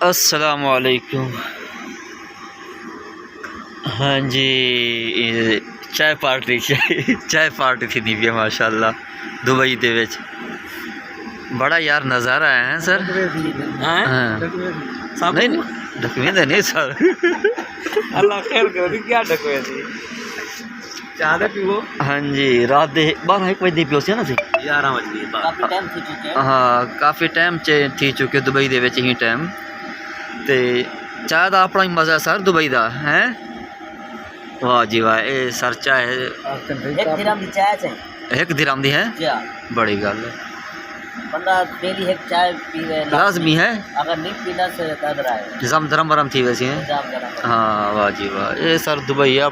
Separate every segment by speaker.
Speaker 1: अस्सलामुअलैकुम। हाँ जी, चाय पार्टी थी दी भी माशाल्लाह दुबई दे विच। बड़ा यार नज़ारा है सर। हाँ नहीं ढकवे नहीं सर।
Speaker 2: अल्लाह खैर करे क्या ढकवे थी चाहते पीवो। हाँ जी,
Speaker 1: रात दे 12-1 बजे पियो सी ना सी
Speaker 2: 11 बजे काफी टाइम थी चुके।
Speaker 1: हाँ काफ़ी टाइम थी चुके दुबई दे विच ही टाइम ते चाय दा अपना ही मज़ा सर दुबई दा है। वाह जी वाह, ये सर चाय
Speaker 2: 1 दिरहम दी चाय है।
Speaker 1: 1 दिरहम दी है, बड़ी गल है।
Speaker 2: बंदा डेली एक चाय पीवे
Speaker 1: लाजमी है,
Speaker 2: अगर नहीं पीना से दर्द रहा है
Speaker 1: निज़ाम धर्म भरम थी वैसे है। हाँ वाह जी वाह, ये सर दुबई है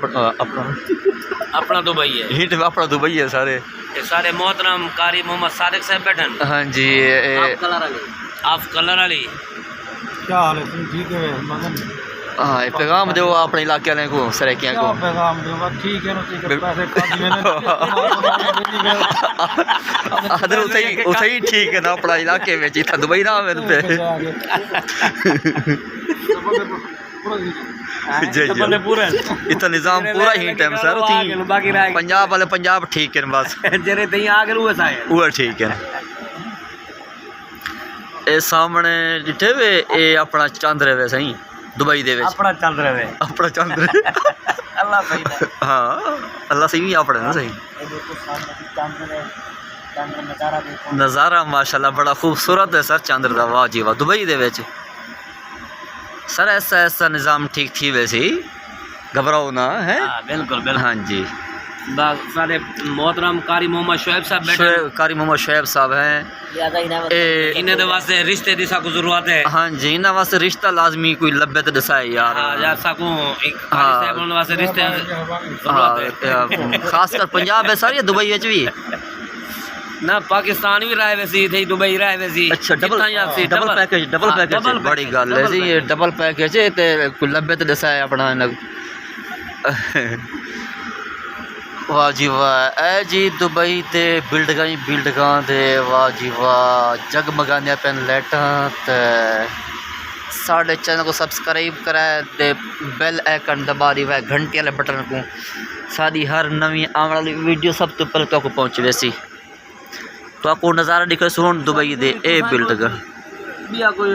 Speaker 1: अपना दुबई है, हिट अपना दुबई है सारे।
Speaker 2: ये सारे मोहतरम कारी मोहम्मद सादिक साहब बैठन।
Speaker 1: हाँ जी,
Speaker 2: आप कलर वाली क्या हाल है? ठीक है मगन।
Speaker 1: हाँ पैगाम दो अपने इलाके वाले को सरेकियाँ को।
Speaker 2: पैगाम दो ठीक है ना, पैसे
Speaker 1: अदर उसे ही ठीक है ना अपना इलाके में जितना दुबई ना आवे पे। जी इतना निज़ाम पूरा ही टाइम सर पंजाब वाले पंजाब ठीक है बस
Speaker 2: जेरे तई आ गए
Speaker 1: वो ठीक है। ए सामने जिथे वे ए अपना चंद्र वे सही दुबई दे विच
Speaker 2: अपना चंद्र वे
Speaker 1: अपना चंद्र
Speaker 2: अल्लाह सही है।
Speaker 1: हाँ अल्लाह सही अपने ना सही नज़ारा माशाल्लाह बड़ा खूबसूरत है सर चंद्र दा। वाह जी वाह, दुबई दे विच सर ऐसा निज़ाम ठीक थी वैसे ही घबराओ ना है।
Speaker 2: बिल्कुल बिल्कुल।
Speaker 1: हाँ जी,
Speaker 2: सारे मोहतरम कारी मोहम्मद शुएब साहब बैठे।
Speaker 1: कारी मोहम्मद शुएब साहब हैं।
Speaker 2: इन्हें वास्ते रिश्ते दी साकू जरूरत है।
Speaker 1: हाँ जी, इन्हें वास्ते रिश्ता लाजमी कोई लब्बे तो दसाए यार।
Speaker 2: यार साकू एक साहब उन वास्ते रिश्ते
Speaker 1: खासकर पंजाब है सर या दुबई विच भी
Speaker 2: ना पाकिस्तान भी रहे वैसी थे दुबई रहे वैसी।
Speaker 1: अच्छा डबल पैकेज बड़ी गल है जी, ये डबल पैकेज है ते कोई लब्बे तो दसाए अपना। वाह जी वाह, ए जी दुबई ते बिल्डिंगां दे वाह जी वाह जगमगाने पेन लाइटां ते साढ़े चैनल को सब्सक्राइब कराए ते बेल आइकन दबा दी वह घंटे वाले बटन को सारी हर नवी आने वाली वीडियो सब तो पहले तो पहुँच वैसी तो आपको नज़ारा दिखे सुन दुबई दे ए बिल्डिंग
Speaker 2: भी कोई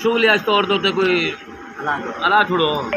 Speaker 2: शुगलिया तौर तो कोई अला छोड़ो।